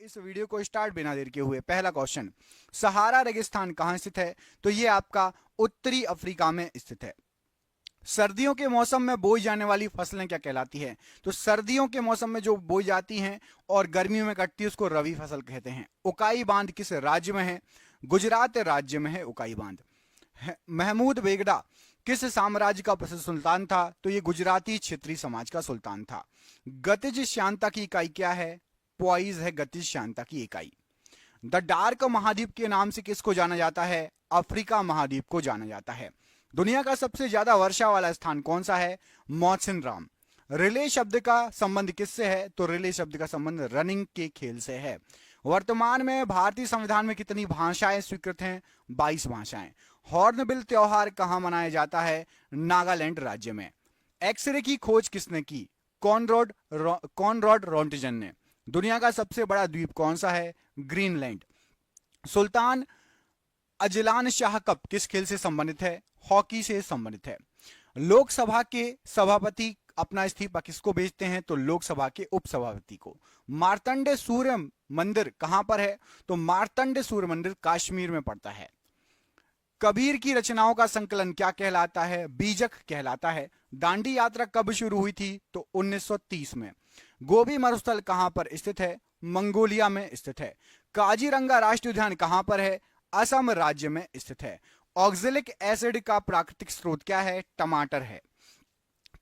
इस वीडियो को स्टार्ट बिना देर के हुए पहला क्वेश्चन, सहारा रेगिस्तान कहां स्थित है? तो ये आपका उत्तरी अफ्रीका में स्थित है। सर्दियों के मौसम में बोई जाने वाली फसलें क्या कहलाती है? तो सर्दियों के मौसम में जो बोई जाती हैं और गर्मियों में कटती है उसको रबी फसल कहते हैं। उकाई बांध किस राज्य में है? गुजरात राज्य में है उकाई बांध। महमूद बेगडा किस साम्राज्य का प्रसिद्ध सुल्तान था? तो ये गुजराती क्षेत्रीय समाज का सुल्तान था। गतिज श्यानता की इकाई क्या है? पॉइज है गतिज श्यानता की इकाई। द डार्क महाद्वीप के नाम से किसको जाना जाता है? अफ्रीका महाद्वीप को जाना जाता है। दुनिया का सबसे ज्यादा वर्षा वाला स्थान कौन सा है? मौसिन राम। रिले शब्द का संबंध किससे है? तो रिले शब्द का संबंध रनिंग के खेल से है। वर्तमान में भारतीय संविधान में कितनी भाषाएं स्वीकृत हैं? 22 भाषाएं। हॉर्नबिल त्योहार कहां मनाया जाता है? नागालैंड राज्य में। एक्सरे की खोज किसने की? कॉनरॉड रोंटजन ने। दुनिया का सबसे बड़ा द्वीप कौन सा है? Greenland. Sultan Azlan Shah cup किस खेल से संबंधित है? हॉकी से संबंधित है। लोकसभा के सभापति अपना इस्तीफा किसको भेजते हैं? तो लोकसभा के उपसभापति को। मार्तंड सूर्य मंदिर कहां पर है? तो मार्तंड सूर्य मंदिर कश्मीर में पड़ता है। कबीर की रचनाओं का संकलन क्या कहलाता है? बीजक कहलाता है। दांडी यात्रा कब शुरू हुई थी? तो 1930 में। गोबी मरुस्थल कहां पर स्थित है? मंगोलिया में स्थित है। काजीरंगा राष्ट्रीय उद्यान कहां पर है? असम राज्य में स्थित है। ऑक्जेलिक एसिड का प्राकृतिक स्रोत क्या है? टमाटर है।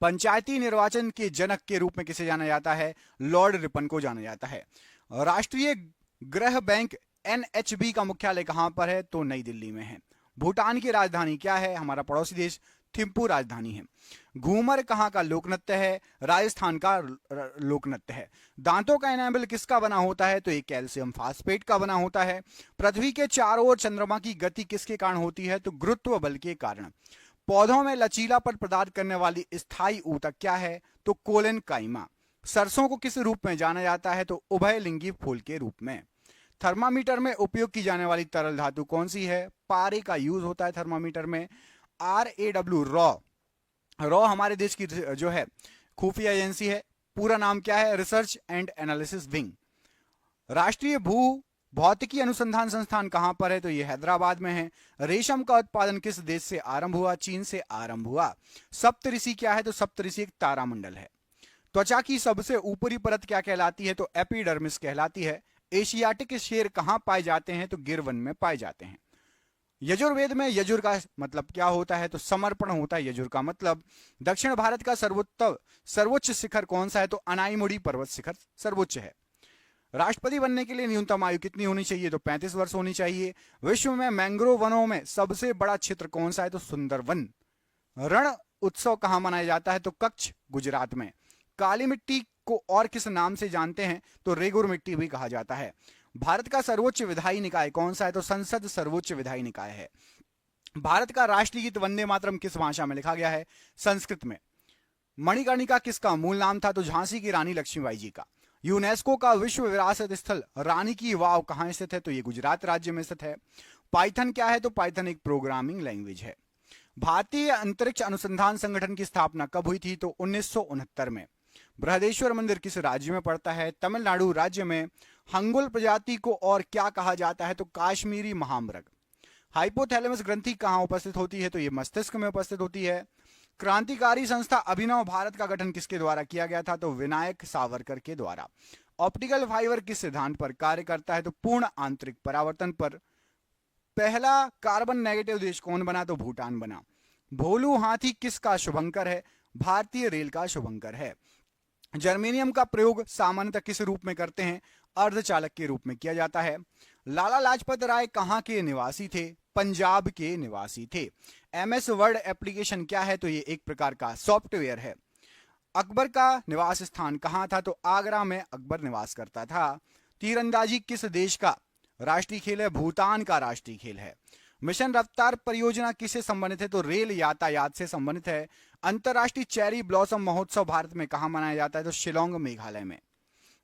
पंचायती निर्वाचन के जनक के रूप में किसे जाना जाता है? लॉर्ड रिपन को जाना जाता है। राष्ट्रीय गृह बैंक एनएचबी का मुख्यालय कहां पर है? तो नई दिल्ली में है। भूटान की राजधानी क्या है? हमारा पड़ोसी देश थिम्पू राजधानी है। घूमर कहां का लोक नृत्य है? राजस्थान का लोक नृत्य है। दांतों का एनामल किसका बना होता है? तो ये कैल्शियम फास्फेट का बना होता है। पृथ्वी के चारों ओर चंद्रमा की गति किसके कारण होती है? तो गुरुत्व बल के कारण। पौधों में लचीलापन प्रदान करने वाली स्थायी ऊतक क्या है? तो कोलेन काइमा। सरसों को किस रूप में जाना जाता है? तो उभयलिंगी फूल के रूप में। थर्मामीटर में उपयोग की जाने वाली तरल धातु कौन सी है? पारे का यूज होता है थर्मामीटर में। RAW raw. रॉ हमारे देश की जो है खुफिया एजेंसी है। पूरा नाम क्या है? Research and analysis wing. राष्ट्रीय भू भौतिकी अनुसंधान संस्थान कहां पर है? तो ये हैदराबाद में है। रेशम का उत्पादन किस देश से आरंभ हुआ? चीन से आरंभ हुआ। सप्तऋषि क्या है? तो सप्तऋषि एक तारामंडल है। त्वचा की सबसे ऊपरी परत क्या कहलाती है? तो एपिडर्मिस कहलाती है। एशियाटिक शेर कहां पाए जाते हैं? तो गिर वन में पाए जाते हैं। यजुर्वेद में यजुर का मतलब क्या होता है? तो समर्पण होता है यजुर का मतलब। दक्षिण भारत का सर्वोच्च शिखर कौन सा है? तो अनाईमुड़ी पर्वत शिखर सर्वोच्च है। राष्ट्रपति बनने के लिए न्यूनतम आयु कितनी होनी चाहिए? तो 35 वर्ष होनी चाहिए। विश्व में मैंग्रोव वनों में सबसे बड़ा क्षेत्र कौन सा है? तो सुंदरवन। रण उत्सव कहां मनाया जाता है? तो कच्छ गुजरात में। काली मिट्टी को और किस नाम से जानते हैं? तो रेगुर मिट्टी भी कहा जाता है। भारत का सर्वोच्च विधायी निकाय कौन सा है? तो संसद सर्वोच्च विधायी निकाय है। भारत का राष्ट्रीय गीत वंदे मातरम किस भाषा में लिखा गया है? संस्कृत में। मणिकर्णिका किसका मूल नाम था? तो झांसी की रानी लक्ष्मीबाई जी का। यूनेस्को का विश्व विरासत स्थल रानी की वाव कहां स्थित है? तो ये गुजरात राज्य में स्थित है। पाइथन क्या है? तो पाइथन एक प्रोग्रामिंग लैंग्वेज है। भारतीय अंतरिक्ष अनुसंधान संगठन की स्थापना कब हुई थी? तो 1969 में। बृहदेश्वर मंदिर किस राज्य में पड़ता है? तमिलनाडु राज्य में। हंगुल प्रजाति को और क्या कहा जाता है? तो काश्मीरी महामृग। हाइपोथैलेमस ग्रंथि कहां उपस्थित होती है? तो ये मस्तिष्क में उपस्थित होती है। क्रांतिकारी संस्था अभिनव भारत का गठन किसके द्वारा किया गया था? तो विनायक सावरकर के द्वारा। ऑप्टिकल फाइबर किस सिद्धांत पर कार्य करता है? तो पूर्ण आंतरिक परावर्तन पर। पहला कार्बन नेगेटिव देश कौन बना? तो भूटान बना। भोलू हाथी किसका शुभंकर है? भारतीय रेल का शुभंकर है। जर्मेनियम का प्रयोग सामान्यतः किस रूप में करते हैं? अर्धचालक के रूप में किया जाता है। लाला लाजपत राय कहां के निवासी थे? पंजाब के निवासी थे। MS वर्ड एप्लीकेशन क्या है? तो ये एक प्रकार का सॉफ्टवेयर है। अकबर का निवास स्थान कहां था? तो आगरा में अकबर निवास करता था। तीरंदाजी किस देश का राष्ट्रीय खेल है? भूटान का राष्ट्रीय खेल है। मिशन रफ्तार परियोजना किससे संबंधित है? तो रेल यातायात से संबंधित है। अंतरराष्ट्रीय चेरी ब्लॉसम महोत्सव भारत में कहां मनाया जाता है? तो शिलोंग मेघालय में।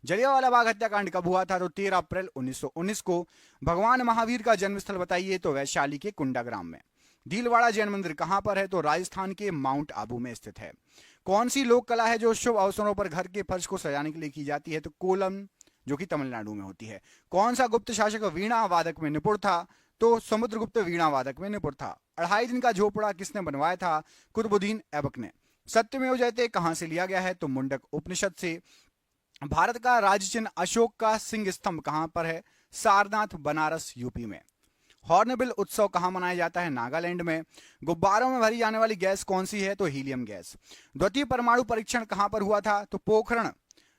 जलियांवाला बाग हत्याकांड कब हुआ था? तो 13 अप्रैल 1919 को। भगवान महावीर का जन्मस्थल बताइए? तो वैशाली के कुंडाग्राम में। भीलवाड़ा जैन मंदिर कहां पर है? तो राजस्थान के माउंट आबू में स्थित है। कौन सी लोक कला है जो शुभ अवसरों पर घर के फर्श को सजाने के लिए की जाती है? तो कोलम जो कि तमिलनाडु में होती है। कौन सा गुप्त शासक वीणा वादक में निपुण था? तो समुद्रगुप्त वीणा वादक में निपुण था। 2.5 दिन का झोपड़ा किसने बनवाया था? कुतुबुद्दीन ऐबक ने। सत्यमेव जयते कहां से लिया गया है? तो मुंडक उपनिषद से। भारत का राज्य चिन्ह अशोक का सिंह स्तंभ कहां पर है? सारनाथ, बनारस, यूपी में। हॉर्नबिल उत्सव कहां मनाया जाता है? नागालैंड में। गुब्बारों में भरी जाने वाली गैस कौन सी है? तो हीलियम गैस। द्वितीय परमाणु परीक्षण कहां पर हुआ था? तो पोखरण,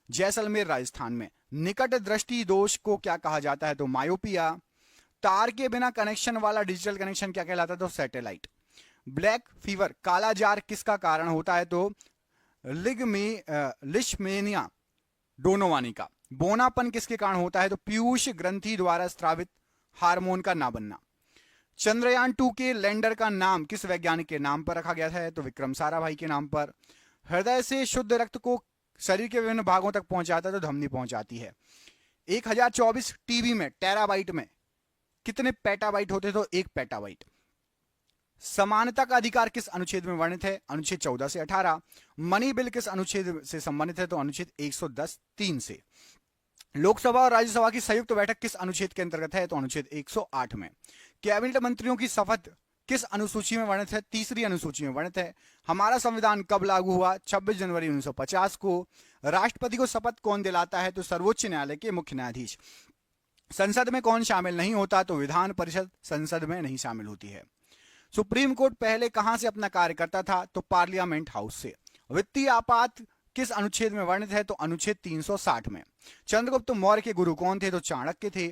जैसलमेर, राजस्थान में। निकट दृष्टि दोष को क्या कहा जाता है? तो मायोपिया। तार के बिना कनेक्शन वाला डिजिटल कनेक्शन क्या कहलाता है? तो सैटेलाइट। ब्लैक फीवर, काला जार किसका कारण होता है? तो लिशमेनिया डोनोवानी का। बोनापन किसके कारण होता है? तो पीयूष ग्रंथि द्वारा स्रावित हार्मोन का ना बनना। चंद्रयान 2 के लैंडर का नाम किस वैज्ञानिक के नाम पर रखा गया है? तो विक्रम साराभाई के नाम पर। हृदय से शुद्ध रक्त को शरीर के विभिन्न भागों तक पहुंचाता है तो धमनी पहुंचाती है। 1024 टीबी में, टेराबाइट में कितने पेटाबाइट होते? तो 1 पेटाबाइट। समानता का अधिकार किस अनुच्छेद में वर्णित है? अनुच्छेद 14 से 18। मनी बिल किस अनुच्छेद से संबंधित है? तो अनुच्छेद 110(3) से। लोकसभा और राज्यसभा की संयुक्त बैठक किस अनुच्छेद के अंतर्गत है? तो अनुच्छेद 108 में। कैबिनेट मंत्रियों की शपथ किस अनुसूची में वर्णित है? 3री अनुसूची में वर्णित है। हमारा संविधान कब लागू हुआ? 26 जनवरी 1950 को। राष्ट्रपति को शपथ कौन दिलाता है? तो सर्वोच्च न्यायालय के मुख्य न्यायाधीश। संसद में कौन शामिल नहीं होता? तो विधान परिषद संसद में नहीं शामिल होती है। सुप्रीम कोर्ट पहले कहां से अपना कार्य करता था? तो पार्लियामेंट हाउस से। वित्तीय आपात किस अनुच्छेद में वर्णित है? तो अनुच्छेद 360 में। चंद्रगुप्त मौर्य के गुरु कौन थे? तो चाणक्य थे।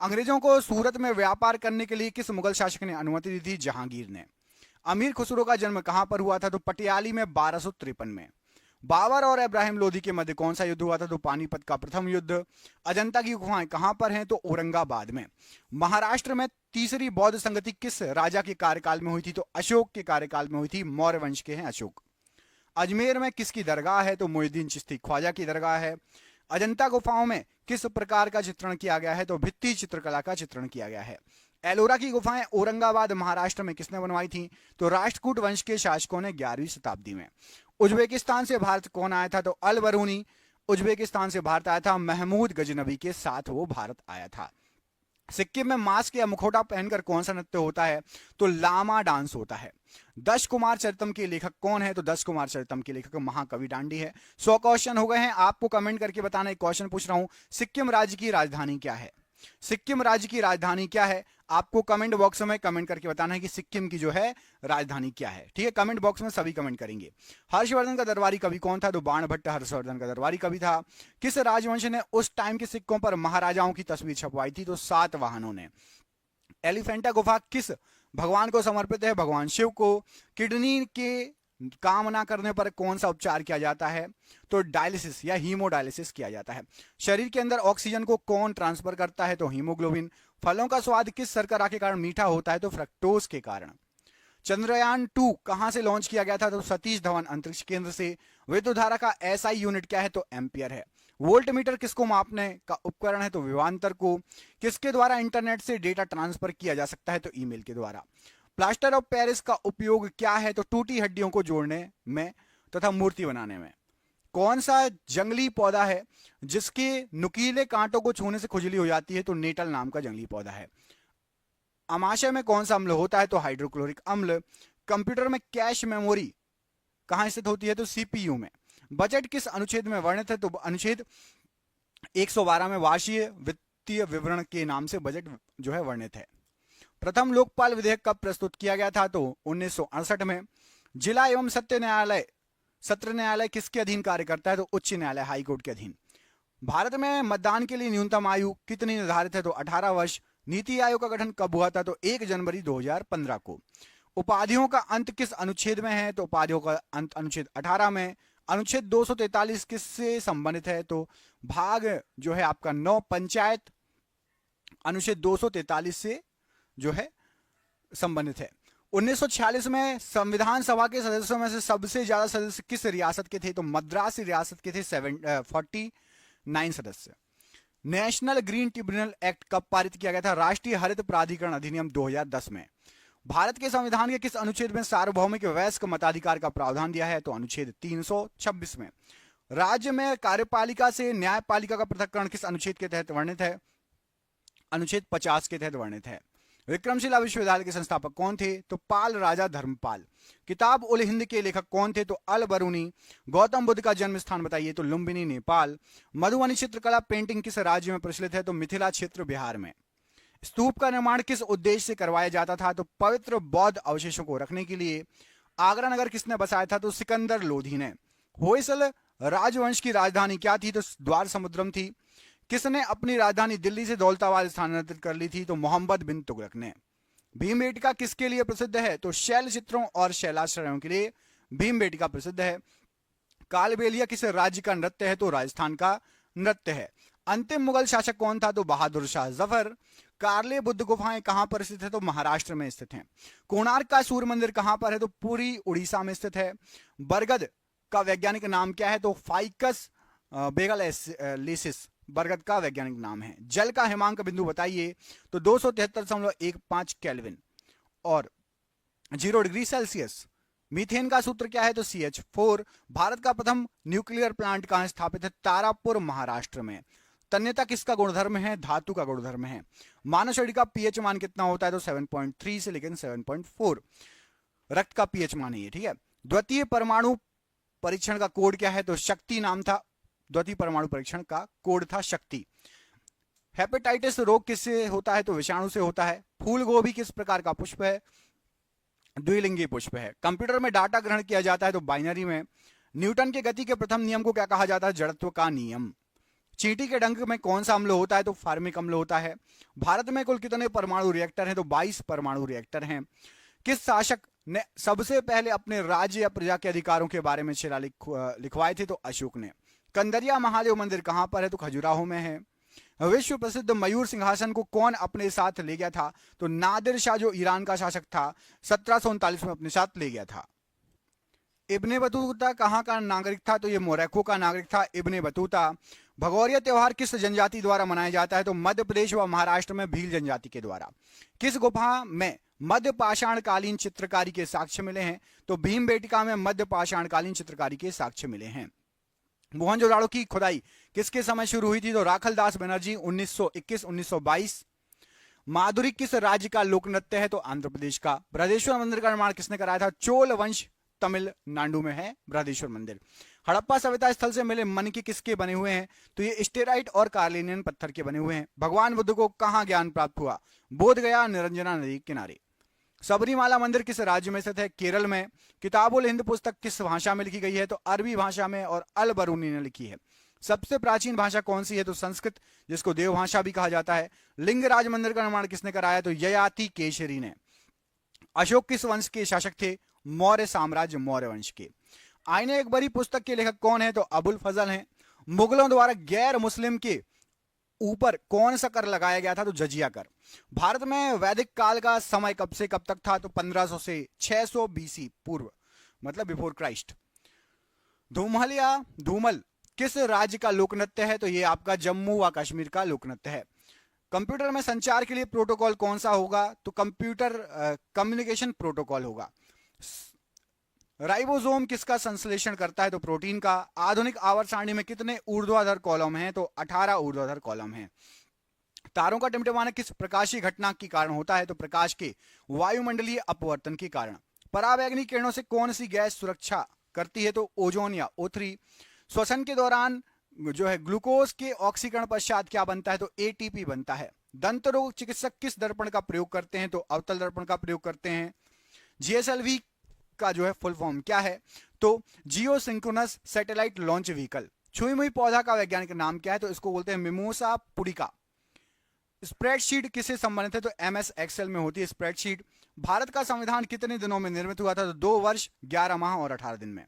अंग्रेजों को सूरत में व्यापार करने के लिए किस मुगल शासक ने अनुमति दी थी? जहांगीर ने। अमीर खुसरो का जन्म कहां पर हुआ था? तो पटियाली में 1253 में। बाबर और इब्राहिम लोदी के मध्य कौन सा युद्ध हुआ था? तो पानीपत का प्रथम युद्ध। अजंता की गुफाएं कहां पर हैं? तो औरंगाबाद में। महाराष्ट्र में तीसरी बौद्ध संगति किस राजा के कार्यकाल में हुई थी? तो अशोक के कार्यकाल में हुई थी। मौर्य वंश के हैं अशोक। अजमेर में किसकी दरगाह है? तो मोइनुद्दीन चिश्ती ख्वाजा की दरगाह है। अजंता गुफाओं में किस प्रकार का चित्रण किया गया है? तो भित्ति चित्रकला का चित्रण किया गया है। एलोरा की गुफाएं औरंगाबाद महाराष्ट्र में किसने बनवाई थी? तो राष्ट्रकूट वंश के शासकों ने 11वीं शताब्दी में। उज्बेकिस्तान से भारत कौन आया था? तो अल बरूनी उज्बेकिस्तान से भारत आया था। महमूद गजनबी के साथ वो भारत आया था। सिक्किम में मास्क या मुखौटा पहनकर कौन सा नृत्य होता है? तो लामा डांस होता है। दश कुमार चरितम के लेखक कौन है? तो दश कुमार चरितम के लेखक महाकवि दांडी है। 100 क्वेश्चन हो गए हैं। आपको कमेंट करके बताना। एक क्वेश्चन पूछ रहा हूं, सिक्किम राज्य की राजधानी क्या है? सिक्किम राज्य की राजधानी क्या है? आपको कमेंट बॉक्स में कमेंट करके बताना है कि सिक्किम की जो है राजधानी क्या है। ठीक है, कमेंट बॉक्स में सभी कमेंट करेंगे। हर्षवर्धन का दरबारी कवि कौन था? तो बाणभट्ट हर्षवर्धन का दरबारी कवि था। किस राजवंश ने उस टाइम के सिक्कों पर महाराजाओं की तस्वीर छपवाई थी? तो सातवाहनों ने। एलिफेंटा गुफा किस भगवान को समर्पित है? भगवान शिव को। किडनी के काम ना करने पर कौन सा उपचार किया जाता है? तो डायलिसिस या हीमोडायलिसिस किया जाता है। शरीर के अंदर ऑक्सीजन को कौन ट्रांसफर करता है? तो हीमोग्लोबिन। फलों का स्वाद किस शर्करा के कारण मीठा होता है? तो फ्रक्टोज के कारण। चंद्रयान 2 कहां से लॉन्च किया गया था? तो सतीश धवन अंतरिक्ष केंद्र से। विद्युत धारा का एसआई यूनिट क्या है? तो एम्पियर है। वोल्ट मीटर किसको मापने का उपकरण है? तो विभवांतर को। किसके द्वारा इंटरनेट से डेटा ट्रांसफर किया जा सकता है? तो ईमेल के द्वारा। प्लास्टर ऑफ पेरिस का उपयोग क्या है? तो टूटी हड्डियों को जोड़ने में तथा मूर्ति बनाने में। कौन सा जंगली पौधा है जिसके नुकीले कांटों को छूने से खुजली हो जाती है? तो नेटल नाम का जंगली पौधा है। अमाशय में कौन सा अम्ल होता है? तो हाइड्रोक्लोरिक अम्ल। कंप्यूटर में कैश मेमोरी कहां स्थित होती है? तो सीपीयू में। बजट किस अनुच्छेद में वर्णित है? तो अनुच्छेद 112 में वार्षिक वित्तीय विवरण के नाम से बजट जो है वर्णित है। प्रथम लोकपाल विधेयक कब प्रस्तुत किया गया था? तो 1968 में। जिला एवं सत्र न्यायालय किसके अधीन कार्य करता है? तो उच्च न्यायालय, हाईकोर्ट के अधीन। भारत में मतदान के लिए न्यूनतम आयु कितनी निर्धारित है? तो 18 वर्ष। नीति आयोग का गठन कब हुआ था? तो 1 जनवरी 2015 को। उपाधियों का अंत किस अनुच्छेद में है? तो उपाधियों का अंत अनुच्छेद 18 में। अनुच्छेद 243 किससे संबंधित है? तो भाग जो है आपका 9 पंचायत अनुच्छेद 243 से जो है संबंधित है। 1946 में संविधान सभा के सदस्यों में से सबसे ज्यादा सदस्य किस रियासत के थे? तो मद्रास रियासत के थे 49 सदस्य। नेशनल ग्रीन ट्रिब्यूनल एक्ट कब पारित किया गया था? राष्ट्रीय हरित प्राधिकरण अधिनियम 2010 में। भारत के संविधान के किस अनुच्छेद में सार्वभौमिक वयस्क मताधिकार का प्रावधान दिया है? तो अनुच्छेद 326 में। राज्य में कार्यपालिका से न्यायपालिका का पृथक्करण किस अनुच्छेद के तहत वर्णित है? अनुच्छेद 50 के तहत वर्णित है। विक्रमशिला विश्वविद्यालय के संस्थापक कौन थे? तो पाल राजा धर्मपाल। किताब उल हिंद के लेखक कौन थे? तो अल बरूनी। गौतम बुद्ध का जन्म स्थान बताइए? तो लुम्बिनी नेपाल। मधुबनी चित्रकला पेंटिंग किस राज्य में प्रचलित है? तो मिथिला क्षेत्र बिहार में। स्तूप का निर्माण किस उद्देश्य से करवाया जाता था? तो पवित्र बौद्ध अवशेषों को रखने के लिए। आगरा नगर किसने बसाया था? तो सिकंदर लोधी ने। होयसल राजवंश की राजधानी क्या थी? तो द्वार समुद्रम थी। किसने अपनी राजधानी दिल्ली से दौलताबाद स्थानांतरित कर ली थी? तो मोहम्मद बिन तुगलक ने। भीमबेटका किसके लिए प्रसिद्ध है? तो शैल चित्रों और शैलाश्रयों के लिए भीमबेटका प्रसिद्ध है। कालबेलिया किस राज्य का नृत्य है? तो राजस्थान का नृत्य है। अंतिम मुगल शासक कौन था? तो बहादुर शाह जफर। कार्ले बुद्ध गुफाएं कहां पर स्थित है? तो महाराष्ट्र में स्थित हैं। कोणार्क का सूर्य मंदिर कहां पर है? तो पूरी उड़ीसा में स्थित है। बरगद का वैज्ञानिक नाम क्या है? तो फाइकस बेगललेसिस बरगद का वैज्ञानिक नाम है। जल का हिमांक बिंदु बताइए? तो 273.15 केल्विन और 0 डिग्री सेल्सियस। मीथेन का सूत्र क्या है? तो CH4। भारत का प्रथम न्यूक्लियर प्लांट कहां स्थापित है? तारापुर महाराष्ट्र में। तन्यता किसका गुणधर्म है? धातु का गुणधर्म है। मानव शरीर का पीएच मान कितना होता है? तो 7.3 से लेकिन 7.4 रक्त का पीएच मान है, ठीक है। द्वितीय परमाणु परीक्षण का कोड क्या है? तो शक्ति नाम था। द्वितीय परमाणु परीक्षण का कोड था शक्ति। हेपेटाइटिस रोग किससे होता है? तो विषाणु से होता है। फूल गोभी किस प्रकार का पुष्प है? द्विलिंगी पुष्प है। कंप्यूटर में डाटा ग्रहण किया जाता है तो बाइनरी में। न्यूटन के गति के प्रथम नियम को क्या कहा जाता है? जड़त्व का नियम। चींटी के डंक में कौन सा अम्ल होता है? तो फार्मिक अम्ल होता है। भारत में कुल कितने परमाणु रिएक्टर हैं? तो 22 परमाणु रिएक्टर हैं। किस शासक ने सबसे पहले अपने राज्य या प्रजा के अधिकारों के बारे में शिलालेख लिखवाए थे? तो अशोक ने। कंदरिया महादेव मंदिर कहां पर है? तो खजुराहो में है। विश्व प्रसिद्ध मयूर सिंहासन को कौन अपने साथ ले गया था? तो नादिर शाह जो ईरान का शासक था 1739 में अपने साथ ले गया था। इब्ने बतूता कहां का नागरिक था? तो ये मोरक्को का नागरिक था इब्ने बतूता। भगौरिया त्योहार किस जनजाति द्वारा मनाया जाता है? तो मध्य प्रदेश व महाराष्ट्र में भील जनजाति के द्वारा। किस गुफा में मध्य पाषाणकालीन चित्रकारी के साक्ष्य मिले हैं? तो भीमबेटका में मध्य पाषाणकालीन चित्रकारी के साक्ष्य मिले हैं। मोहनजोदाड़ो की खुदाई किसके समय शुरू हुई थी? तो राखलदास बनर्जी 1921-1922। माधुरी किस राज्य का लोक नृत्य है? तो आंध्र प्रदेश का। बृहदेश्वर मंदिर का निर्माण किसने कराया था? चोल वंश तमिलनाडु में है बृहदेश्वर मंदिर। हड़प्पा सभ्यता स्थल से मिले मनके किसके बने हुए हैं? तो ये स्टेराइट और कार्लिनियन पत्थर के बने हुए हैं। भगवान बुद्ध को कहां ज्ञान प्राप्त हुआ? बोध गया, निरंजना नदी किनारे। सबरीमाला मंदिर किस राज्य में स्थित है? केरल में। किताब उल हिंद पुस्तक किस भाषा में लिखी गई है? तो अरबी भाषा में और अल बरूनी ने लिखी है। सबसे प्राचीन भाषा कौन सी है? तो संस्कृत, जिसको देवभाषा भी कहा जाता है। लिंगराज मंदिर का निर्माण किसने कराया? तो ययाति केशरी ने। अशोक किस वंश के शासक थे? मौर्य साम्राज्य, मौर्य वंश के। आईने अकबरी पुस्तक के लेखक कौन है? तो अबुल फजल हैं। मुगलों द्वारा गैर मुस्लिम के ऊपर कौन सा कर लगाया गया था? तो जजिया कर। भारत में वैदिक काल का समय कब से कब तक था? तो 1500 से 600 BC पूर्व, मतलब बिफोर क्राइस्ट। धूमल किस राज्य का लोक नृत्य है? तो ये आपका जम्मू व कश्मीर का लोक नृत्य है। कंप्यूटर में संचार के लिए प्रोटोकॉल कौन सा होगा? तो कंप्यूटर कम्युनिकेशन प्रोटोकॉल होगा। राइबोसोम किसका संश्लेषण करता है? तो प्रोटीन का। आधुनिक आवर्त सारणी में कितने ऊर्ध्वाधर कॉलम हैं? तो 18 ऊर्ध्वाधर कॉलम हैं। तारों का टिमटिमाना किस प्रकाशीय घटना के कारण होता है? तो प्रकाश के वायुमंडलीय अपवर्तन के कारण। पराबैंगनी किरणों से कौन सी गैस सुरक्षा करती है? तो ओजोन या O3। श्वसन के दौरान जो है ग्लूकोज के ऑक्सीकरण पश्चात क्या बनता है? तो ATP बनता है। दंत रोग चिकित्सक किस दर्पण का प्रयोग करते हैं? तो अवतल दर्पण का प्रयोग करते हैं। GSLV का जो है फुल फॉर्म क्या है? तो जियो सिंक्रोनस सैटेलाइट लॉन्च व्हीकल। छुई मुई पौधा का वैज्ञानिक नाम क्या है? तो इसको बोलते हैं मिमोसा पुडिका। स्प्रेडशीट किससे संबंधित है? तो MS एक्सेल में होती है स्प्रेडशीट। भारत का संविधान कितने दिनों में निर्मित हुआ था? तो 2 वर्ष 11 माह और 18 दिन में।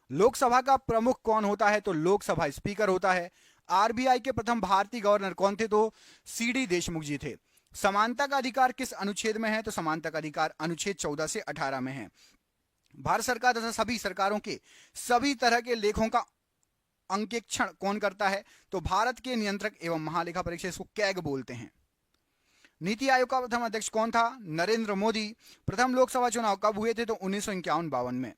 लोकसभा का प्रमुख कौन होता है? तो लोकसभा स्पीकर होता है। RBI के प्रथम भारतीय गवर्नर कौन थे? तो CD देशमुख जी थे। समानता का अधिकार किस अनुच्छेद में है? तो समानता का अधिकार अनुच्छेद 14 से 18 में है। भारत सरकार तथा सभी सरकारों के सभी तरह के लेखों का अंकेक्षण कौन करता है? तो भारत के नियंत्रक एवं महालेखा परीक्षक, इसको कैग बोलते हैं। नीति आयोग का प्रथम अध्यक्ष कौन था? नरेंद्र मोदी। प्रथम लोकसभा चुनाव कब हुए थे? तो 1951-52 में।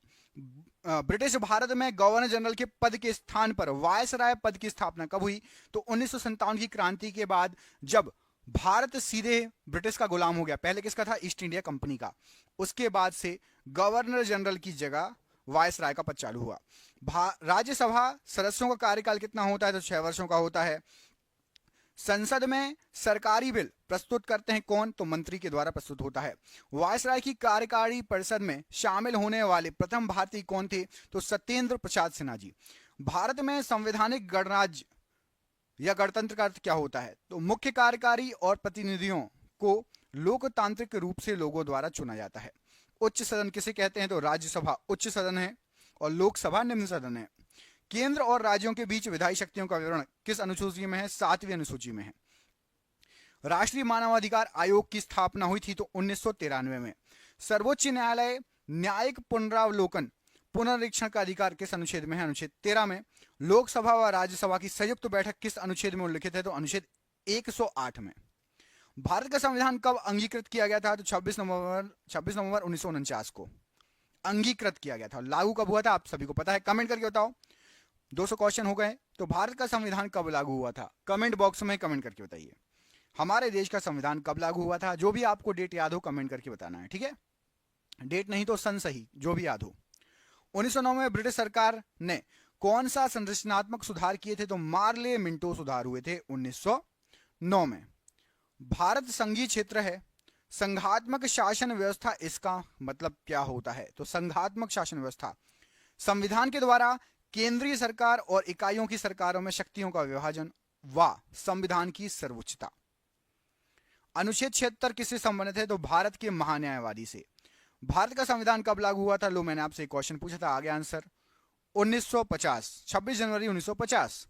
ब्रिटिश भारत में गवर्नर जनरल के पद के स्थान पर वायसराय पद की स्थापना कब हुई? तो 1957 की क्रांति के बाद, जब भारत सीधे ब्रिटिश का गुलाम हो गया। पहले किसका था? ईस्ट इंडिया कंपनी का। उसके बाद से गवर्नर जनरल की जगह वायसराय का पद चालू हुआ। राज्यसभा सदस्यों का कार्यकाल कितना होता है? तो 6 वर्षों का होता है। संसद में सरकारी बिल प्रस्तुत करते हैं कौन? तो मंत्री के द्वारा प्रस्तुत होता है। वायसराय की कार्यकारी परिषद में शामिल होने वाले प्रथम भारतीय कौन थे? तो सत्येंद्र प्रसाद सिन्हा जी। भारत में संवैधानिक गणराज्य या गणतंत्र का अर्थ क्या होता है? तो मुख्य कार्यकारी और प्रतिनिधियों को लोकतांत्रिक रूप से लोगों द्वारा चुना जाता है। उच्च सदन किसे कहते हैं? तो राज्यसभा उच्च सदन है और लोकसभा निम्न सदन है। केंद्र और राज्यों के बीच विधायी शक्तियों का विवरण किस अनुसूची में है? 7वीं अनुसूची में है। राष्ट्रीय मानवाधिकार आयोग की स्थापना हुई थी तो 1993 में। सर्वोच्च न्यायालय न्यायिक पुनरावलोकन पुनरीक्षण का अधिकार किस अनुच्छेद में है? अनुच्छेद 13 में। लोकसभा व राज्यसभा की संयुक्त बैठक किस अनुच्छेद में उल्लिखित है? तो अनुच्छेद 108 में। भारत का संविधान कब अंगीकृत किया गया था? तो 26 नवंबर 1949 को अंगीकृत किया गया था। लागू कब हुआ था? आप सभी को पता है, कमेंट करके बताओ। 200 क्वेश्चन हो गए। तो भारत का संविधान कब लागू हुआ था? कमेंट बॉक्स में कमेंट करके बताइए। हमारे देश का संविधान कब लागू हुआ था? जो भी आपको डेट याद हो कमेंट करके बताना है, ठीक है? डेट नहीं तो सन सही, जो भी याद हो। 1909 में ब्रिटिश सरकार ने कौन सा संरचनात्मक सुधार किए थे? तो मार्ले मिंटो सुधार हुए थे 1909 में। भारत संघीय क्षेत्र है। संघात्मक शासन व्यवस्था, इसका मतलब क्या होता है? तो संघात्मक शासन व्यवस्था संविधान के द्वारा केंद्रीय सरकार और इकाइयों की सरकारों में शक्तियों का विभाजन व संविधान की सर्वोच्चता। अनुच्छेद 76 किससे संबंधित है? तो भारत के महान्यायवादी से। भारत का संविधान कब लागू हुआ था? लो, मैंने आपसे एक क्वेश्चन पूछा था, आगे आंसर 1950, 26 जनवरी 1950।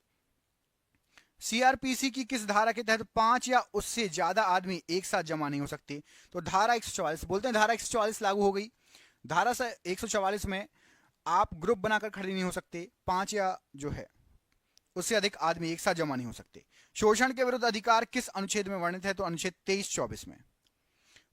सीआरपीसी की किस धारा के तहत 5 या उससे ज्यादा आदमी एक साथ जमा नहीं हो सकते? तो धारा 144, बोलते हैं धारा 144 लागू हो गई। धारा 144 में आप ग्रुप बनाकर खड़े नहीं हो सकते, 5 या जो है उससे अधिक आदमी एक साथ जमा नहीं हो सकते। शोषण के विरुद्ध अधिकार किस अनुच्छेद में वर्णित है? तो अनुच्छेद 23-24 में।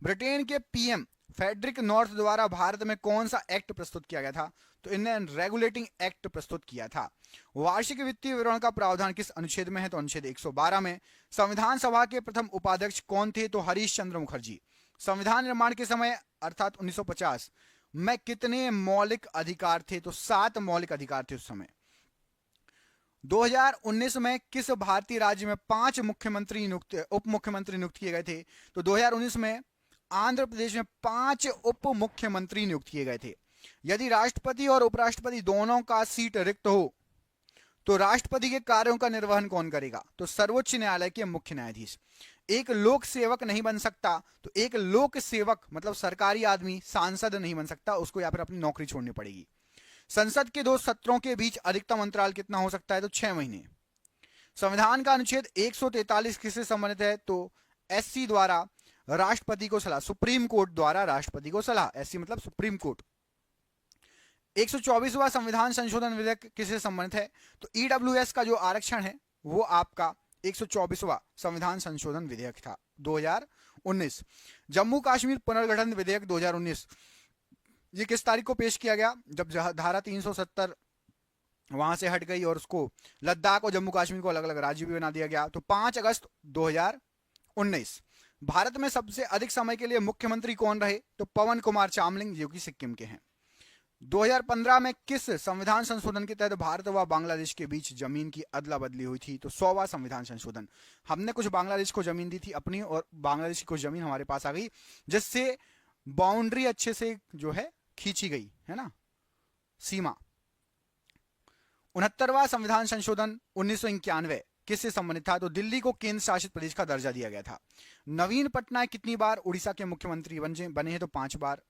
ब्रिटेन के पीएम फेडरिक नॉर्थ द्वारा भारत में कौन सा एक्ट प्रस्तुत किया गया था? तो इन्हें रेगुलेटिंग एक्ट प्रस्तुत किया था। वार्षिक वित्तीय विवरण का प्रावधान किस अनुच्छेद में है? तो अनुच्छेद 112 में। संविधान सभा के प्रथम उपाध्यक्ष कौन थे? तो हरीश चंद्र मुखर्जी। संविधान निर्माण के समय अर्थात 1950 में कितने मौलिक अधिकार थे? तो 7 मौलिक अधिकार थे उस समय। 2019 में किस भारतीय राज्य में 5 मुख्यमंत्री उप मुख्यमंत्री नियुक्त किए गए थे? तो 2019 में आंध्र प्रदेश में 5 उप मुख्यमंत्री नियुक्त किए गए थे। यदि राष्ट्रपति और उपराष्ट्रपति दोनों का सीट रिक्त हो तो राष्ट्रपति के कार्यों का निर्वहन कौन करेगा? तो सर्वोच्च न्यायालय के मुख्य न्यायाधीश। एक लोक सेवक नहीं बन सकता, तो एक लोक सेवक मतलब सरकारी आदमी सांसद नहीं बन सकता, उसको या फिर अपनी नौकरी छोड़नी पड़ेगी। संसद के 2 सत्रों के बीच अधिकतम अंतराल कितना हो सकता है? तो 6 महीने। संविधान का अनुच्छेद 143 किससे संबंधित है? तो एससी द्वारा राष्ट्रपति को सलाह, सुप्रीम कोर्ट द्वारा राष्ट्रपति को सलाह, एससी मतलब सुप्रीम कोर्ट। 124वां संविधान संशोधन विधेयक किससे संबंधित है? तो ईडब्ल्यूएस का जो आरक्षण है वो आपका 124वां संविधान संशोधन विधेयक था 2019। जम्मू कश्मीर पुनर्गठन विधेयक 2019, ये किस तारीख को पेश किया गया? जब धारा 370 वहां से हट गई और उसको लद्दाख और जम्मू कश्मीर को अलग अलग राज्य भी बना दिया गया, तो 5 अगस्त 2019। भारत में सबसे अधिक समय के लिए मुख्यमंत्री कौन रहे? तो पवन कुमार चामलिंग, जो कि सिक्किम के हैं। 2015 में किस संविधान संशोधन के तहत भारत व बांग्लादेश के बीच जमीन की अदला बदली हुई थी? तो 100वां संविधान संशोधन। हमने कुछ बांग्लादेश को जमीन दी थी अपनी, और बांग्लादेश की कुछ जमीन हमारे पास आ गई, जिससे बाउंड्री अच्छे से जो है खींची गई है ना, सीमा। 69वां संविधान संशोधन 1991 किससे संबंधित था? तो दिल्ली को केंद्र शासित प्रदेश का दर्जा दिया गया था। नवीन पटनायक कितनी बार उड़ीसा के मुख्यमंत्री बने हैं? तो 5 बार।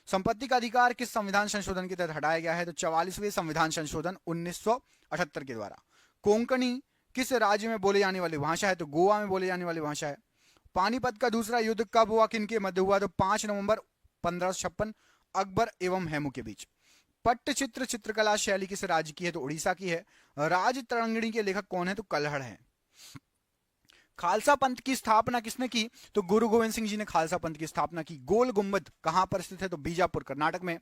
संपत्ति का अधिकार किस संविधान संशोधन के तहत हटाया गया है? तो 44वें संविधान संशोधन 1978 के द्वारा। कोंकणी किस राज्य में बोले जाने वाली भाषा है? तो गोवा में बोले जाने वाली भाषा है। पानीपत का दूसरा युद्ध कब हुआ, किनके मध्य हुआ? तो 5 नवंबर 1556 अकबर एवं हेमू के बीच। पट्टचित्र चित्रकला शैली किस राज्य की है? तो उड़ीसा की है। राज तरंगिणी के लेखक कौन है? तो कल्हड़ है। खालसा पंथ की स्थापना किसने की? तो गुरु गोविंद सिंह जी ने खालसा पंथ की स्थापना की। गोल गुंबद कहां पर स्थित है? तो बीजापुर कर्नाटक में।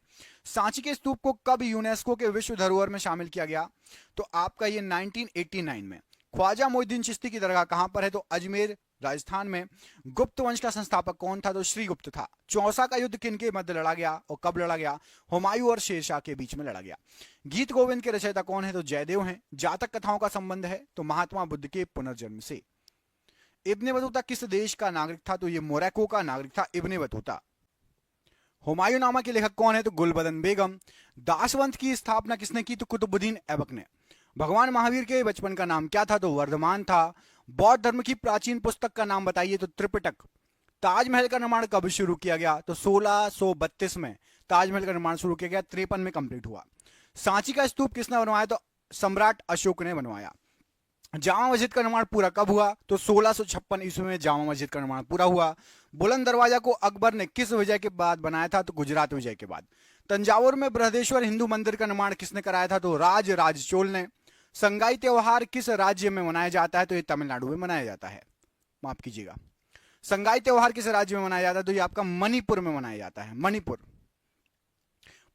सांची के स्तूप को कब यूनेस्को के विश्व धरोहर में शामिल किया गया? तो आपका ये 1989 में। ख्वाजा मोइनुद्दीन चिश्ती की दरगाह कहां पर है? तो अजमेर राजस्थान में। गुप्त वंश का संस्थापक कौन था? तो श्रीगुप्त था। चौसा का युद्ध किन के मध्य लड़ा गया और कब लड़ा गया? हुमायूं और शेरशाह के बीच में लड़ा गया। गीत गोविंद के रचयिता कौन है? तो जयदेव हैं। जातक कथाओं का संबंध है तो महात्मा बुद्ध के पुनर्जन्म से। इब्ने बतूता किस देश का नागरिक था? तो ये मोरक्को का नागरिक था इब्ने बतूता। हुमायूंनामा के लेखक कौन है? तो गुलबदन बेगम। दासवंत की स्थापना किसने की? तो कुतुबुद्दीन ऐबक ने। भगवान महावीर के बचपन का नाम क्या था? तो वर्धमान था। बौद्ध धर्म की प्राचीन पुस्तक का नाम बताइए? तो त्रिपिटक। ताजमहल का निर्माण कब शुरू किया गया? तो 1632 में ताजमहल का निर्माण शुरू किया गया, 53 में कंप्लीट हुआ। सांची का स्तूप किसने बनवाया? तो सम्राट अशोक ने बनवाया। जामा मस्जिद का निर्माण पूरा कब हुआ? तो 1656 ईस्वी में जामा मस्जिद का निर्माण पूरा हुआ। बुलंद दरवाजा को अकबर ने किस विजय के बाद बनाया था? तो गुजरात विजय के बाद। तंजावुर में बृहदेश्वर हिंदू मंदिर का निर्माण किसने कराया था? तो राज चोल ने। संगाई त्योहार किस राज्य में मनाया जाता है? तो ये तमिलनाडु में मनाया जाता है, माफ कीजिएगा। संगाई त्योहार किस राज्य में मनाया जाता है? तो ये आपका मणिपुर में मनाया जाता है, मणिपुर।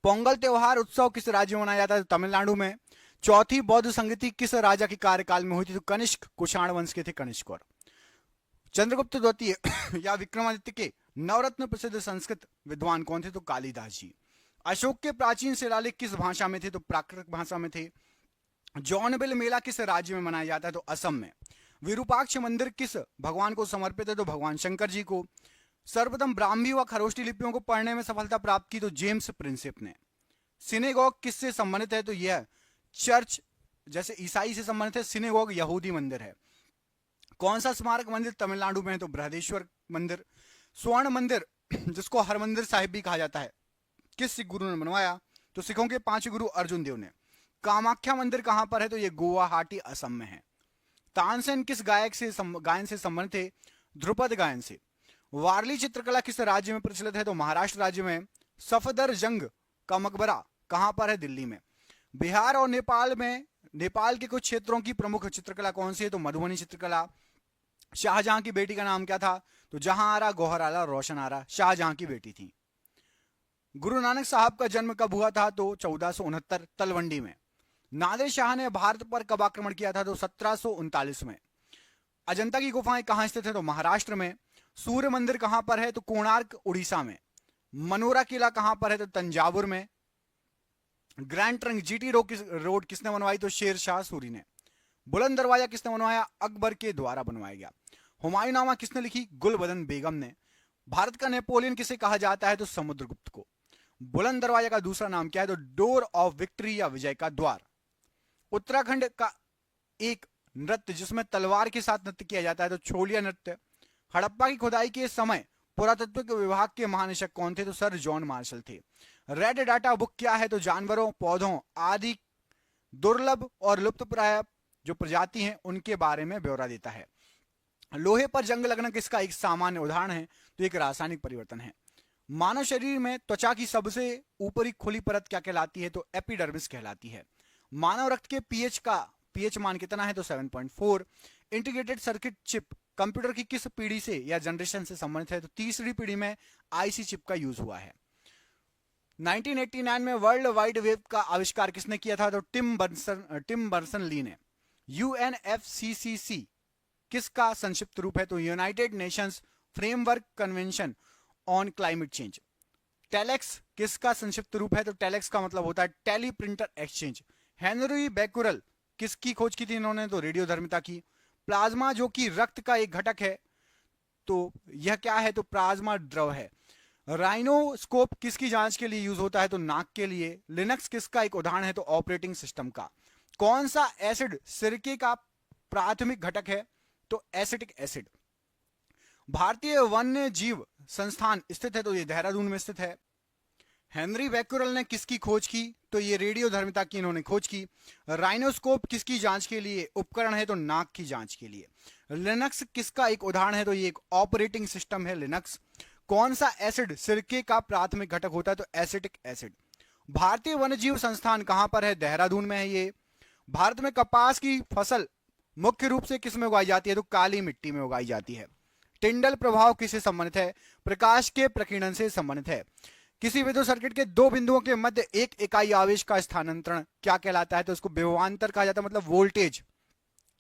पोंगल त्योहार उत्सव किस राज्य में मनाया जाता है? तो तमिलनाडु में। चौथी बौद्ध संगति किस राजा के कार्यकाल में हुई थी? तो कनिष्क कुषाण वंश के थे कनिष्क। और चंद्रगुप्त द्वितीय या विक्रमादित्य के नवरत्न प्रसिद्ध संस्कृत विद्वान कौन थे? तो कालिदास जी। अशोक के प्राचीन शिलालेख किस भाषा में थे? तो प्राकृत भाषा में थे। जौनबिल मेला किस राज्य में मनाया जाता है? तो असम में। विरूपाक्ष मंदिर किस भगवान को समर्पित है? तो भगवान शंकर जी को। सर्वप्रथम ब्राह्मी व खरोष्टी लिपियों को पढ़ने में सफलता प्राप्त की तो जेम्स प्रिंसिप ने। सिनेगॉग किससे संबंधित है? तो यह चर्च, जैसे ईसाई से संबंधित है, सिनेगॉग यहूदी मंदिर है। कौन सा स्मारक मंदिर तमिलनाडु में है? तो बृहदेश्वर मंदिर। स्वर्ण मंदिर जिसको हरमंदिर साहिब भी कहा जाता है, किस सिख गुरु ने बनवाया? तो सिखों के 5 गुरु अर्जुन देव ने। कामाख्या मंदिर कहां पर है? तो ये गुवाहाटी असम में है। तानसेन किस गायन से संबंधित थे? ध्रुपद गायन से। वारली चित्रकला किस राज्य में प्रचलित है? तो महाराष्ट्र राज्य में। सफदरजंग का मकबरा कहां पर है? दिल्ली में। बिहार और नेपाल में, नेपाल के कुछ क्षेत्रों की प्रमुख चित्रकला कौन सी है? तो मधुबनी चित्रकला। शाहजहां की बेटी का नाम क्या था? तो जहां आरा, गौहर आरा, रोशन आरा शाहजहां की बेटी थी। गुरु नानक साहब का जन्म कब हुआ था? तो 1469 तलवंडी में। नादिर शाह ने भारत पर कब आक्रमण किया था? तो 1739 में। अजंता की गुफाएं कहां स्थित है? तो महाराष्ट्र में। सूर्य मंदिर कहां पर है? तो कोणार्क उड़ीसा में। मनोरा किला कहां पर है? तो तंजावुर में। ग्रैंड ट्रंक जीटी रोड किसने बनवाई? तो शेर शाह सूरी ने। बुलंद दरवाजा किसने बनवाया? अकबर के द्वारा बनवाया गया। हुमायूंनामा किसने लिखी? गुलबदन बेगम ने। भारत का नेपोलियन किसे कहा जाता है? तो समुद्रगुप्त को। बुलंद दरवाजा का दूसरा नाम क्या है? तो डोर ऑफ विक्ट्री या विजय का द्वार। उत्तराखंड का एक नृत्य जिसमें तलवार के साथ नृत्य किया जाता है तो छोलिया नृत्य। हड़प्पा की खुदाई के समय पुरातत्व विभाग के महानिदेशक कौन थे? तो सर जॉन मार्शल थे। रेड डाटा बुक क्या है? तो जानवरों, पौधों आदि दुर्लभ और लुप्तप्राय जो प्रजाति हैं उनके बारे में ब्यौरा देता है। लोहे पर जंग लगना किसका एक सामान्य उदाहरण है? तो एक रासायनिक परिवर्तन है। मानव शरीर में त्वचा की सबसे ऊपरी खुली परत क्या कहलाती है? तो एपिडर्मिस कहलाती है। मानव रक्त के पीएच मान कितना है? तो 7.4। इंटीग्रेटेड सर्किट चिप कंप्यूटर की किस पीढ़ी से या जनरेशन से संबंधित है? तो तीसरी पीढ़ी में आईसी चिप का यूज हुआ है। 1989 में वर्ल्ड वाइड वेब का आविष्कार किसने किया था? तो टिम बर्सन ली ने। यूएनएफसीसीसी किसका संक्षिप्त रूप है? तो United Nations framework convention on climate change. Telex किसका संक्षिप्त रूप है? तो टेलेक्स का मतलब होता है teleprinter exchange. Henry Becquerel किसकी खोज की थी इन्होंने? तो रेडियोधर्मिता की। प्लाज्मा जो कि रक्त का एक घटक है, तो यह क्या है? तो प्लाज्मा द्रव है। राइनोस्कोप किसकी जांच के लिए यूज होता है? तो नाक के लिए। लिनक्स किसका एक उदाहरण है? तो ऑपरेटिंग सिस्टम का। कौन सा एसिड सिरके का प्राथमिक घटक है? तो एसिटिक एसिड। भारतीय वन्य जीव संस्थान स्थित है? तो ये देहरादून में स्थित है। हेनरी बैकुरल ने किसकी खोज की? तो ये रेडियोधर्मिता की इन्होंने खोज की। राइनोस्कोप किसकी जांच के लिए उपकरण है? तो नाक की जांच के लिए। लिनक्स किसका एक उदाहरण है? तो ये एक ऑपरेटिंग सिस्टम है लिनक्स। कौन सा एसिड सिरके का प्राथमिक घटक होता है? तो एसिटिक एसिड। भारतीय वन्यजीव संस्थान कहां पर है? देहरादून में है ये। भारत में कपास की फसल मुख्य रूप से किस में उगाई जाती है? तो काली मिट्टी में उगाई जाती है। टिंडल प्रभाव किससे संबंधित है? प्रकाश के प्रकीर्णन से संबंधित है। किसी विद्युत सर्किट के दो बिंदुओं के मध्य एक इकाई आवेश का स्थानांतरण क्या कहलाता है? तो उसको विभवांतर कहा जाता है, मतलब वोल्टेज।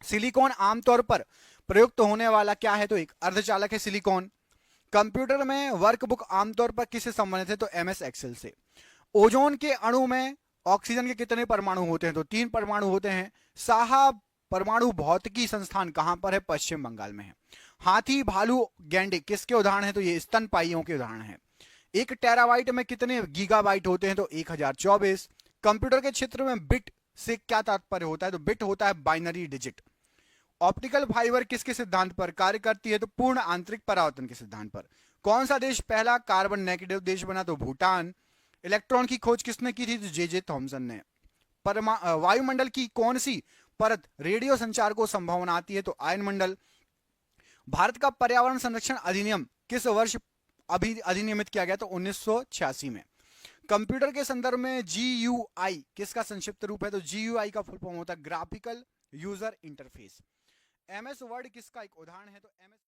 सिलिकॉन आमतौर पर प्रयुक्त होने वाला क्या है? तो एक अर्धचालक है सिलिकॉन। कंप्यूटर में वर्कबुक आमतौर पर किससे संबंधित है? तो एमएस एक्सेल से। ओजोन के अणु में ऑक्सीजन के कितने परमाणु होते हैं? तो 3 परमाणु होते हैं। साहा परमाणु भौतिकी संस्थान कहां पर है? पश्चिम बंगाल में है। हाथी, भालू, गैंडे किसके उदाहरण है? तो ये स्तनपायियों के उदाहरण है। 1 टेराबाइट में कितने गीगाबाइट होते हैं? तो 1024। कंप्यूटर के क्षेत्र में बिट से क्या तात्पर्य होता है? तो बिट होता है बाइनरी डिजिट। ऑप्टिकल फाइबर किसके सिद्धांत पर कार्य करती है? तो पूर्ण आंतरिक परावर्तन के सिद्धांत पर। कौन सा देश पहला कार्बन नेगेटिव देश बना? तो भूटान। इलेक्ट्रॉन की खोज किसने की थी? तो जे थॉमसन ने। वायुमंडल की कौन सी परत रेडियो संचार को संभव बनाती है? तो आयनमंडल। भारत का पर्यावरण संरक्षण अधिनियम किस वर्ष अधिनियमित किया गया? तो 1986 में। कंप्यूटर के संदर्भ में GUI किसका संक्षिप्त रूप है? तो GUI का फुल फॉर्म होता है graphical user interface. MS word किसका एक उदाहरण है? तो MS